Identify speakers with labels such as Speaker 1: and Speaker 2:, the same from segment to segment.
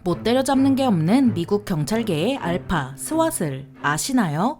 Speaker 1: 못 때려잡는 게 없는 미국 경찰계의 알파, 스왓을 아시나요?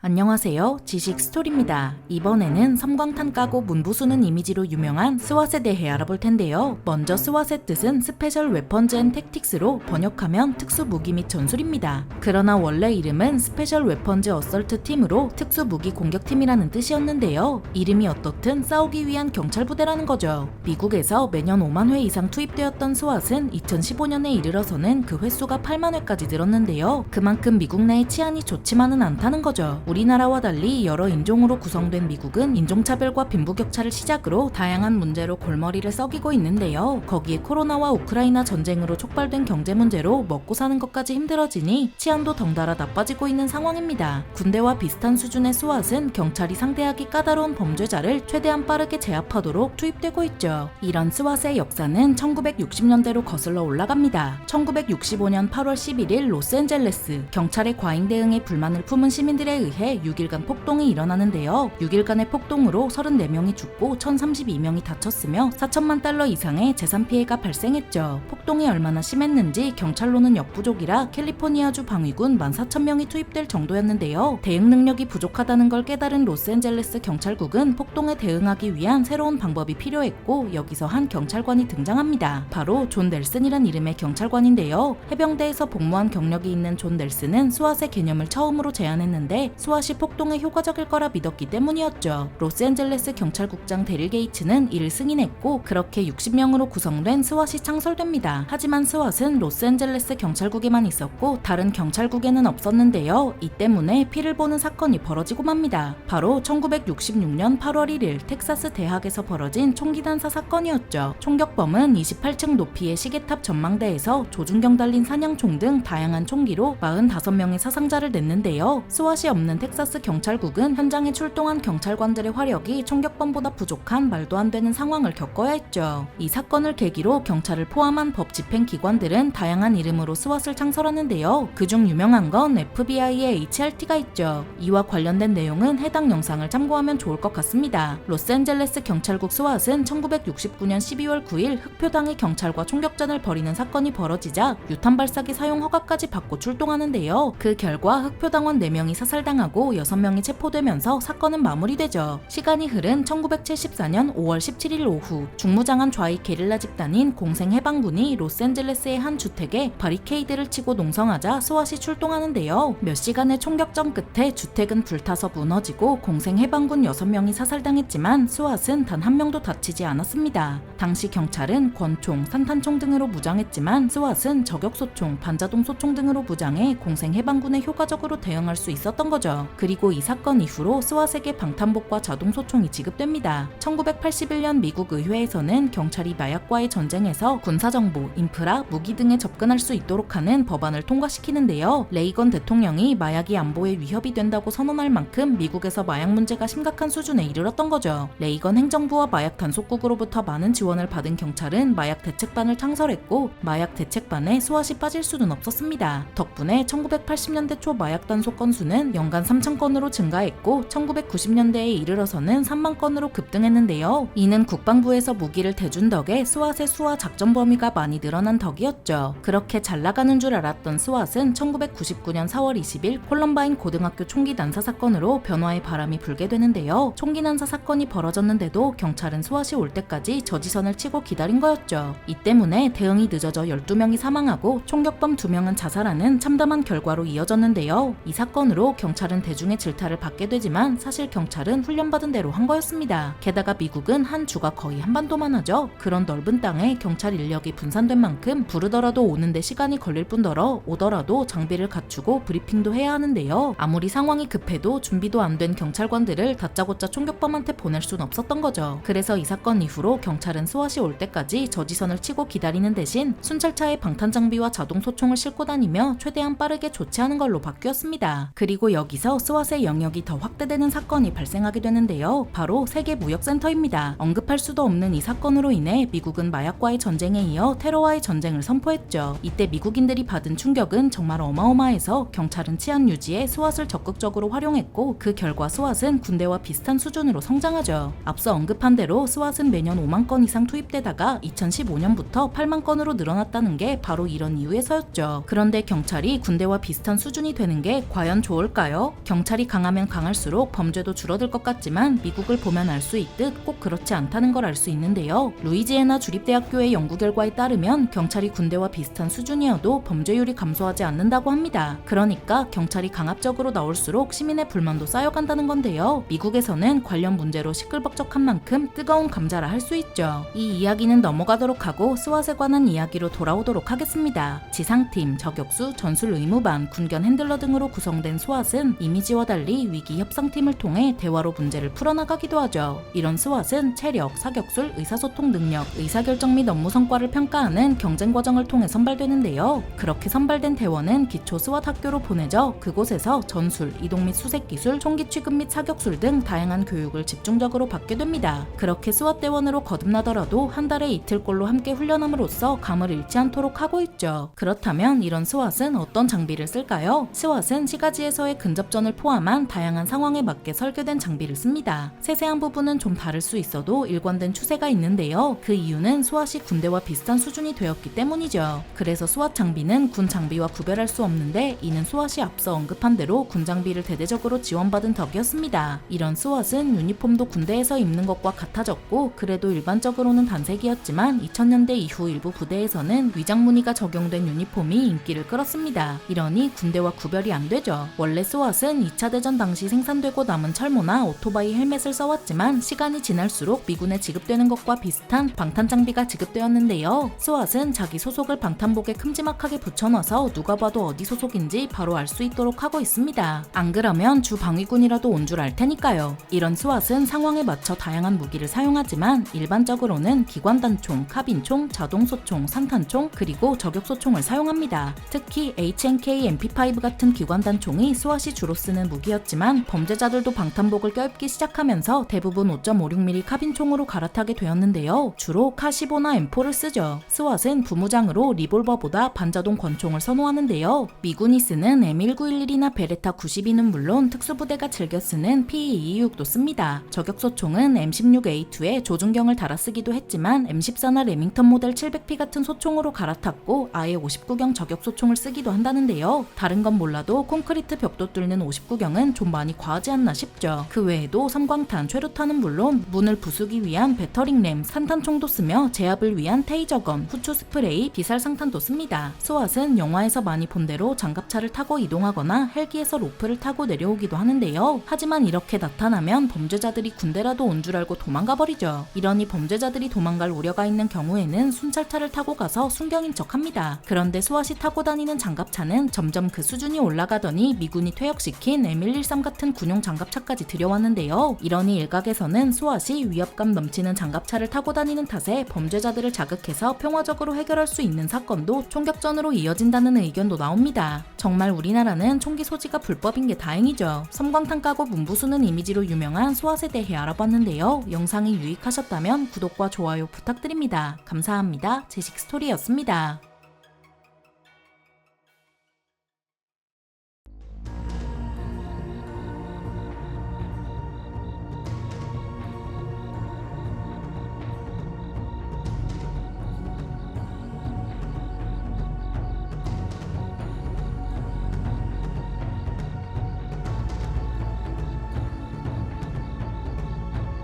Speaker 1: 안녕하세요. 지식 스토리입니다. 이번에는 섬광탄 까고 문 부수는 이미지로 유명한 스왓에 대해 알아볼 텐데요. 먼저 스왓의 뜻은 스페셜 웨펀즈 앤 택틱스로 번역하면 특수 무기 및 전술입니다. 그러나 원래 이름은 스페셜 웨펀즈 어설트 팀으로 특수 무기 공격팀이라는 뜻이었는데요. 이름이 어떻든 싸우기 위한 경찰 부대라는 거죠. 미국에서 매년 5만 회 이상 투입되었던 스왓은 2015년에 이르러서는 그 횟수가 8만 회까지 늘었는데요. 그만큼 미국 내의 치안이 좋지만은 않다는 거죠. 우리나라와 달리 여러 인종으로 구성된 미국은 인종차별과 빈부격차를 시작으로 다양한 문제로 골머리를 썩이고 있는데요. 거기에 코로나와 우크라이나 전쟁으로 촉발된 경제 문제로 먹고 사는 것까지 힘들어지니 치안도 덩달아 나빠지고 있는 상황입니다. 군대와 비슷한 수준의 스왓은 경찰이 상대하기 까다로운 범죄자를 최대한 빠르게 제압하도록 투입되고 있죠. 이런 스왓의 역사는 1960년대로 거슬러 올라갑니다. 1965년 8월 11일 로스앤젤레스 경찰의 과잉 대응에 불만을 품은 시민들에 의해 6일간 폭동이 일어나는데요. 6일간의 폭동으로 34명이 죽고 1032명이 다쳤으며 4천만 달러 이상의 재산 피해가 발생했죠. 폭동이 얼마나 심했는지 경찰로는 역부족이라 캘리포니아주 방위군 14,000명이 투입될 정도였는데요. 대응 능력이 부족하다는 걸 깨달은 로스앤젤레스 경찰국은 폭동에 대응하기 위한 새로운 방법이 필요했고 여기서 한 경찰관이 등장합니다. 바로 존 넬슨이란 이름의 경찰관인데요. 해병대에서 복무한 경력이 있는 존 넬슨은 스왓의 개념을 처음으로 제안했는데 스왓이 폭동에 효과적일 거라 믿었기 때문이었죠. 로스앤젤레스 경찰국장 데릴 게이츠는 이를 승인했고 그렇게 60명으로 구성된 스왓이 창설됩니다. 하지만 스왓은 로스앤젤레스 경찰국에만 있었고 다른 경찰국에는 없었는데요. 이 때문에 피를 보는 사건이 벌어지고 맙니다. 바로 1966년 8월 1일 텍사스 대학에서 벌어진 총기 난사 사건이었죠. 총격범은 28층 높이의 시계탑 전망대에서 조준경 달린 사냥총 등 다양한 총기로 45명의 사상자를 냈는데요. 스왓이 없는 텍사스 경찰국은 현장에 출동한 경찰관들의 화력이 총격범보다 부족한 말도 안 되는 상황을 겪어야 했죠. 이 사건을 계기로 경찰을 포함한 법 집행 기관들은 다양한 이름으로 스왓을 창설하는데요. 그중 유명한 건 FBI의 HRT가 있죠. 이와 관련된 내용은 해당 영상을 참고하면 좋을 것 같습니다. 로스앤젤레스 경찰국 스왓은 1969년 12월 9일 흑표당의 경찰과 총격전을 벌이는 사건이 벌어지자 유탄 발사기 사용 허가까지 받고 출동하는데요. 그 결과 흑표당원 4명이 사살당하고 6명이 체포되면서 사건은 마무리되죠. 시간이 흐른 1974년 5월 17일 오후 중무장한 좌익 게릴라 집단인 공생해방군이 로스앤젤레스의 한 주택에 바리케이드를 치고 농성하자 스왓이 출동하는데요. 몇 시간의 총격전 끝에 주택은 불타서 무너지고 공생해방군 6명이 사살당했지만 스왓은 단 한 명도 다치지 않았습니다. 당시 경찰은 권총, 산탄총 등으로 무장했지만 스왓은 저격소총, 반자동소총 등으로 무장해 공생해방군에 효과적으로 대응할 수 있었던 거죠. 그리고 이 사건 이후로 스왓에게 방탄복과 자동소총이 지급됩니다. 1981년 미국 의회에서는 경찰이 마약과의 전쟁에서 군사정보, 인프라, 무기 등에 접근할 수 있도록 하는 법안을 통과시키는데요. 레이건 대통령이 마약이 안보에 위협이 된다고 선언할 만큼 미국에서 마약 문제가 심각한 수준에 이르렀던 거죠. 레이건 행정부와 마약 단속국으로부터 많은 지원을 받은 경찰은 마약 대책반을 창설했고 마약 대책반에 스왓이 빠질 수는 없었습니다. 덕분에 1980년대 초 마약 단속 건수는 연간 3,000건으로 증가했고 1990년대에 이르러서는 3만 건으로 급등했는데요. 이는 국방부에서 무기를 대준 덕에 스왓의 수와 작전 범위가 많이 늘어난 덕이었죠. 그렇게 잘 나가는 줄 알았던 스왓은 1999년 4월 20일 콜럼바인 고등학교 총기 난사 사건으로 변화의 바람이 불게 되는데요. 총기 난사 사건이 벌어졌는데도 경찰은 스왓이 올 때까지 저지선을 치고 기다린 거였죠. 이 때문에 대응이 늦어져 12명이 사망하고 총격범 2명은 자살하는 참담한 결과로 이어졌는데요. 이 사건으로 경찰은 대중의 질타를 받게 되지만 사실 경찰은 훈련받은 대로 한 거였습니다. 게다가 미국은 한 주가 거의 한반도만 하죠. 그런 넓은 땅에 경찰 인력이 분산된 만큼 부르더라도 오는데 시간이 걸릴 뿐더러 오더라도 장비를 갖추고 브리핑도 해야 하는데요. 아무리 상황이 급해도 준비도 안 된 경찰관들을 다짜고짜 총격범한테 보낼 순 없었던 거죠. 그래서 이 사건 이후로 경찰은 스왓이 올 때까지 저지선을 치고 기다리는 대신 순찰차에 방탄장비와 자동소총을 싣고 다니며 최대한 빠르게 조치하는 걸로 바뀌었습니다. 그리고 여기서 여기서 스왓의 영역이 더 확대되는 사건이 발생하게 되는데요. 바로 세계무역센터입니다. 언급할 수도 없는 이 사건으로 인해 미국은 마약과의 전쟁에 이어 테러와의 전쟁을 선포했죠. 이때 미국인들이 받은 충격은 정말 어마어마해서 경찰은 치안 유지에 스왓을 적극적으로 활용했고 그 결과 스왓은 군대와 비슷한 수준으로 성장하죠. 앞서 언급한 대로 스왓은 매년 5만 건 이상 투입되다가 2015년부터 8만 건으로 늘어났다는 게 바로 이런 이유에서였죠. 그런데 경찰이 군대와 비슷한 수준이 되는 게 과연 좋을까요? 경찰이 강하면 강할수록 범죄도 줄어들 것 같지만 미국을 보면 알 수 있듯 꼭 그렇지 않다는 걸 알 수 있는데요. 루이지애나 주립대학교의 연구 결과에 따르면 경찰이 군대와 비슷한 수준이어도 범죄율이 감소하지 않는다고 합니다. 그러니까 경찰이 강압적으로 나올수록 시민의 불만도 쌓여간다는 건데요. 미국에서는 관련 문제로 시끌벅적한 만큼 뜨거운 감자라 할 수 있죠. 이 이야기는 넘어가도록 하고 스왓에 관한 이야기로 돌아오도록 하겠습니다. 지상팀, 저격수, 전술 의무반, 군견 핸들러 등으로 구성된 스왓은 이미지와 달리 위기 협상팀을 통해 대화로 문제를 풀어나가기도 하죠. 이런 스왓은 체력, 사격술, 의사소통 능력, 의사결정 및 업무 성과를 평가하는 경쟁 과정을 통해 선발되는데요. 그렇게 선발된 대원은 기초 스왓 학교로 보내져 그곳에서 전술, 이동 및 수색 기술, 총기 취급 및 사격술 등 다양한 교육을 집중적으로 받게 됩니다. 그렇게 스왓 대원으로 거듭나더라도 한 달에 이틀꼴로 함께 훈련함으로써 감을 잃지 않도록 하고 있죠. 그렇다면 이런 스왓은 어떤 장비를 쓸까요? 스왓은 시가지에서의 근접전을 포함한 다양한 상황에 맞게 설계된 장비를 씁니다. 세세한 부분은 좀 다를 수 있어도 일관된 추세가 있는데요. 그 이유는 스왓이 군대와 비슷한 수준이 되었기 때문이죠. 그래서 스왓 장비는 군 장비와 구별할 수 없는데 이는 스왓이 앞서 언급한 대로 군 장비를 대대적으로 지원받은 덕이었습니다. 이런 스왓은 유니폼도 군대에서 입는 것과 같아졌고 그래도 일반적으로는 단색이었지만 2000년대 이후 일부 부대에서는 위장 무늬가 적용된 유니폼이 인기를 끌었습니다. 이러니 군대와 구별이 안 되죠. 원래 스왓은 2차 대전 당시 생산되고 남은 철모나 오토바이 헬멧을 써왔지만 시간이 지날수록 미군에 지급되는 것과 비슷한 방탄 장비가 지급되었는데요. 스왓은 자기 소속을 방탄복에 큼지막하게 붙여놔서 누가 봐도 어디 소속인지 바로 알 수 있도록 하고 있습니다. 안 그러면 주 방위군이라도 온 줄 알 테니까요. 이런 스왓은 상황에 맞춰 다양한 무기를 사용하지만 일반적으로는 기관단총, 카빈총, 자동소총, 산탄총, 그리고 저격소총을 사용합니다. 특히 HNK MP5 같은 기관단총이 스왓이 주로 쓰는 무기였지만 범죄자들도 방탄복을 껴입기 시작하면서 대부분 5.56mm 카빈총으로 갈아타게 되었는데요. 주로 카15나 M4를 쓰죠. 스왓은 부무장으로 리볼버보다 반자동 권총을 선호하는데요. 미군이 쓰는 M1911이나 베레타 92는 물론 특수부대가 즐겨 쓰는 PE226도 씁니다. 저격소총은 M16A2에 조준경을 달아 쓰기도 했지만 M14나 레밍턴 모델 700P 같은 소총으로 갈아탔고 아예 59경 저격소총을 쓰기도 한다는데요. 다른 건 몰라도 콘크리트 벽도 뚫는 59경은 좀 많이 과하지 않나 싶죠. 그 외에도 섬광탄, 최루탄은 물론 문을 부수기 위한 배터링램, 산탄총도 쓰며 제압을 위한 테이저건, 후추 스프레이, 비살상탄도 씁니다. 스왓은 영화에서 많이 본 대로 장갑차를 타고 이동하거나 헬기에서 로프를 타고 내려오기도 하는데요. 하지만 이렇게 나타나면 범죄자들이 군대라도 온 줄 알고 도망가 버리죠. 이러니 범죄자들이 도망갈 우려가 있는 경우에는 순찰차를 타고 가서 순경인 척합니다. 그런데 스왓이 타고 다니는 장갑차는 점점 그 수준이 올라가더니 미군이 퇴역시킨 M113 같은 군용 장갑차까지 들여왔는데요. 이러니 일각에서는 스왓이 위압감 넘치는 장갑차를 타고 다니는 탓에 범죄자들을 자극해서 평화적으로 해결할 수 있는 사건도 총격전으로 이어진다는 의견도 나옵니다. 정말 우리나라는 총기 소지가 불법인 게 다행이죠. 섬광탄 까고 문부수는 이미지로 유명한 스왓에 대해 알아봤는데요. 영상이 유익하셨다면 구독과 좋아요 부탁드립니다. 감사합니다. 지식스토리였습니다.